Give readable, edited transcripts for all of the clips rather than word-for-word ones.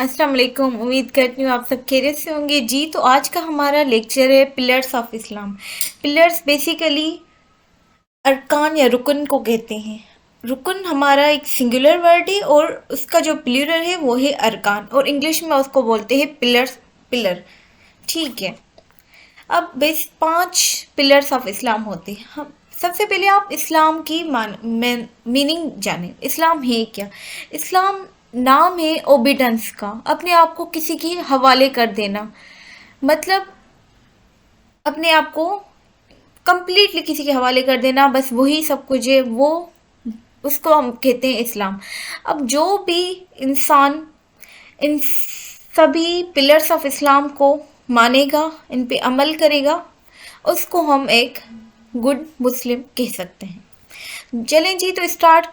السلام علیکم، امید کرتی ہوں آپ سب خیریت سے ہوں گے جی۔ تو آج کا ہمارا لیکچر ہے pillars of Islam. Pillars basically ارکان یا رکن کو کہتے ہیں۔ رکن ہمارا ایک سنگولر ورڈ ہے اور اس کا جو پلیورل ہے وہ ہے ارکان، اور انگلش میں اس کو بولتے ہیں پلرس، پلر، ٹھیک ہے۔ اب 5 پلرس آف اسلام ہوتے ہیں۔ سب سے پہلے آپ اسلام کی میننگ جانیں۔ اسلام ہے کیا؟ اسلام نام ہے اوبیڈنس کا، اپنے آپ کو کسی کی حوالے کر دینا، مطلب اپنے آپ کو کمپلیٹلی کسی کے حوالے کر دینا، بس وہی سب کچھ ہے، وہ اس کو ہم کہتے ہیں اسلام۔ اب جو بھی انسان ان سبھی پلرس آف اسلام کو مانے گا، ان پہ عمل کرے گا، اس کو ہم ایک گڈ مسلم کہہ سکتے ہیں۔ چلیں جی، تو اسٹارٹ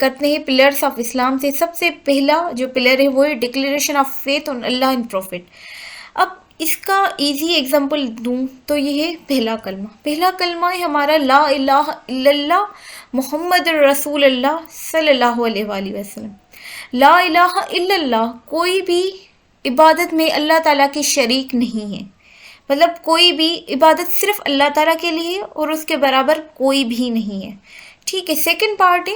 کرتے ہیں پلرس آف اسلام سے۔ سب سے پہلا جو پلر ہے وہ ہے ڈکلیریشن آف فیتھ آن اللہ اینڈ پروفٹ۔ اب اس کا ایزی ایگزامپل دوں تو یہ ہے پہلا کلمہ۔ پہلا کلمہ ہے ہمارا لا الہ الا اللہ محمد رسول اللہ صلی اللہ علیہ وآلہ وسلم۔ لا الہ الا اللہ، کوئی بھی عبادت میں اللہ تعالیٰ کی شریک نہیں ہے، مطلب کوئی بھی عبادت صرف اللہ تعالیٰ کے لیے ہے اور اس کے برابر کوئی بھی نہیں ہے، ٹھیک ہے۔ سیکنڈ پارٹ ہے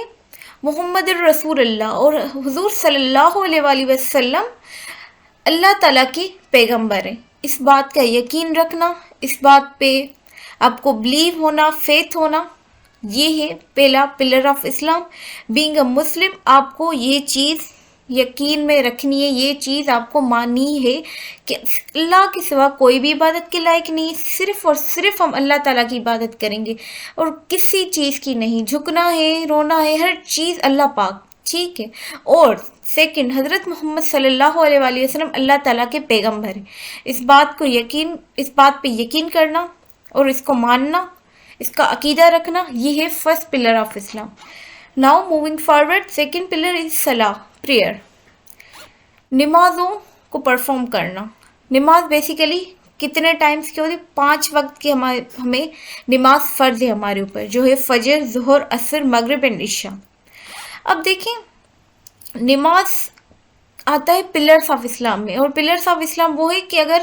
محمد الرسول اللہ، اور حضور صلی اللہ علیہ وآلہ وسلم اللہ تعالیٰ کی پیغمبر ہیں۔ اس بات کا یقین رکھنا، اس بات پہ آپ کو بلیو ہونا، فیتھ ہونا، یہ ہے پہلا pillar of Islam. Being a Muslim, آپ کو یہ چیز یقین میں رکھنی ہے، یہ چیز آپ کو ماننی ہے کہ اللہ کے سوا کوئی بھی عبادت کے لائق نہیں، صرف اور صرف ہم اللہ تعالیٰ کی عبادت کریں گے اور کسی چیز کی نہیں، جھکنا ہے، رونا ہے، ہر چیز اللہ پاک، ٹھیک ہے۔ اور سیکنڈ، حضرت محمد صلی اللہ علیہ وآلہ وسلم اللہ تعالیٰ کے پیغمبر ہیں۔ اس بات پہ یقین کرنا اور اس کو ماننا، اس کا عقیدہ رکھنا، یہ ہے first pillar of Islam. Now moving forward, second pillar is salah, prayer, نمازوں کو پرفارم کرنا۔ نماز بیسیکلی کتنے ٹائمز کی ہوتی؟ 5 وقت کی ہمیں نماز فرض ہے ہمارے اوپر، جو ہے فجر، ظہر، عصر، مغرب اینڈ عشاء۔ اب دیکھیں، نماز آتا ہے پلرس آف اسلام میں، اور پلرس آف اسلام وہ ہے کہ اگر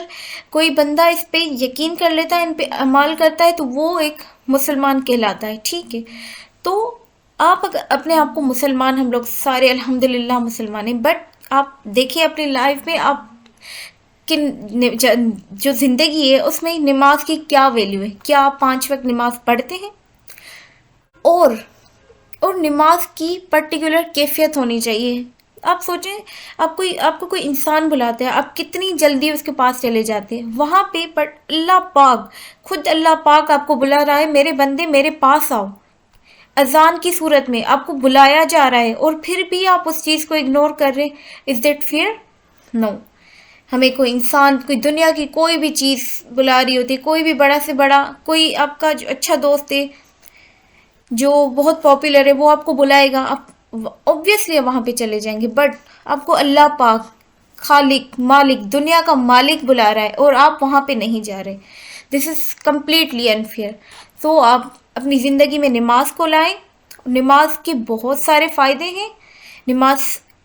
کوئی بندہ اس پہ یقین کر لیتا ہے، ان پہ عمل کرتا ہے، تو وہ ایک مسلمان کہلاتا ہے، ٹھیک ہے۔ تو آپ اگر اپنے آپ کو مسلمان، ہم لوگ سارے الحمدللہ مسلمان ہیں، بٹ آپ دیکھیں اپنی لائف میں آپ کی جو زندگی ہے اس میں نماز کی کیا ویلیو ہے؟ کیا آپ 5 وقت نماز پڑھتے ہیں؟ اور نماز کی پرٹیکولر کیفیت ہونی چاہیے۔ آپ سوچیں، آپ کو کوئی انسان بلاتا ہے، آپ کتنی جلدی اس کے پاس چلے جاتے ہیں، وہاں پہ اللہ پاک، خود اللہ پاک آپ کو بلا رہا ہے، میرے بندے میرے پاس آؤ، اذان کی صورت میں آپ کو بلایا جا رہا ہے، اور پھر بھی آپ اس چیز کو اگنور کر رہے، از دیٹ فیئر؟ نو۔ ہمیں کوئی انسان، کوئی دنیا کی کوئی بھی چیز بلا رہی ہوتی ہے، کوئی بھی بڑا سے بڑا، کوئی آپ کا جو اچھا دوست ہے جو بہت پاپولر ہے، وہ آپ کو بلائے گا، آپ اوبویسلی وہاں پہ چلے جائیں گے، بٹ آپ کو اللہ پاک، خالق، مالک، دنیا کا مالک بلا رہا ہے اور آپ وہاں پہ نہیں جا رہے، دس از کمپلیٹلی انفیئر۔ تو آپ اپنی زندگی میں نماز کو لائیں۔ نماز کے بہت سارے فائدے ہیں۔ نماز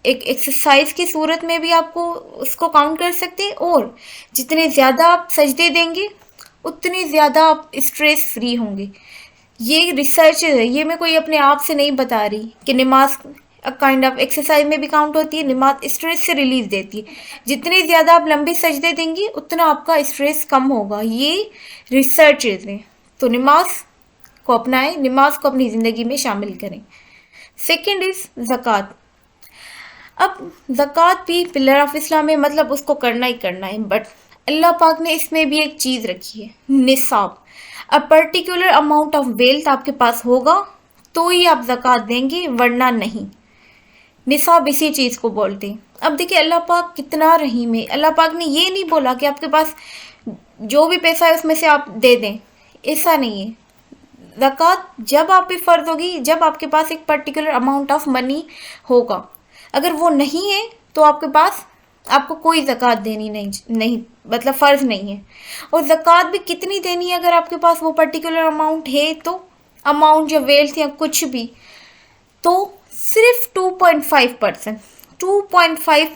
ایک ایکسرسائز کی صورت میں بھی آپ کو اس کو کاؤنٹ کر سکتے ہیں، اور جتنے زیادہ آپ سجدے دیں گے اتنے زیادہ آپ اسٹریس فری ہوں گے۔ یہ ریسرچ ہے، یہ میں کوئی اپنے آپ سے نہیں بتا رہی کہ نماز کائنڈ آف ایکسرسائز میں بھی کاؤنٹ ہوتی ہے۔ نماز اسٹریس سے ریلیز دیتی ہے، جتنے زیادہ آپ لمبے سجدے دیں گے اتنا آپ کا اسٹریس کم ہوگا، یہ ریسرچز ہیں۔ تو نماز کو اپنائیں، نماز کو اپنی زندگی میں شامل کریں۔ سیکنڈ از زکوٰۃ۔ اب زکوٰۃ بھی پلر آف اسلام ہے، مطلب اس کو کرنا ہی کرنا ہے، بٹ اللہ پاک نے اس میں بھی ایک چیز رکھی ہے، نصاب۔ A particular amount of wealth آپ کے پاس ہوگا تو ہی آپ زکوٰۃ دیں گے، ورنہ نہیں۔ نصاب اسی چیز کو بولتے ہیں۔ اب دیکھیں اللہ پاک کتنا رحیم ہے، اللہ پاک نے یہ نہیں بولا کہ آپ کے پاس جو بھی پیسہ ہے اس میں سے آپ دے دیں، ایسا نہیں ہے۔ زکوٰۃ جب آپ پہ فرض ہوگی جب آپ کے پاس ایک پرٹیکولر اماؤنٹ آف منی ہوگا، اگر وہ نہیں ہے تو آپ کے پاس، آپ کو کوئی زکوٰۃ دینی نہیں، مطلب فرض نہیں ہے۔ اور زکوٰۃ بھی کتنی دینی ہے اگر آپ کے پاس وہ پرٹیکولر اماؤنٹ ہے، تو اماؤنٹ یا ویلتھ یا کچھ بھی، تو صرف 2.5%، 2.5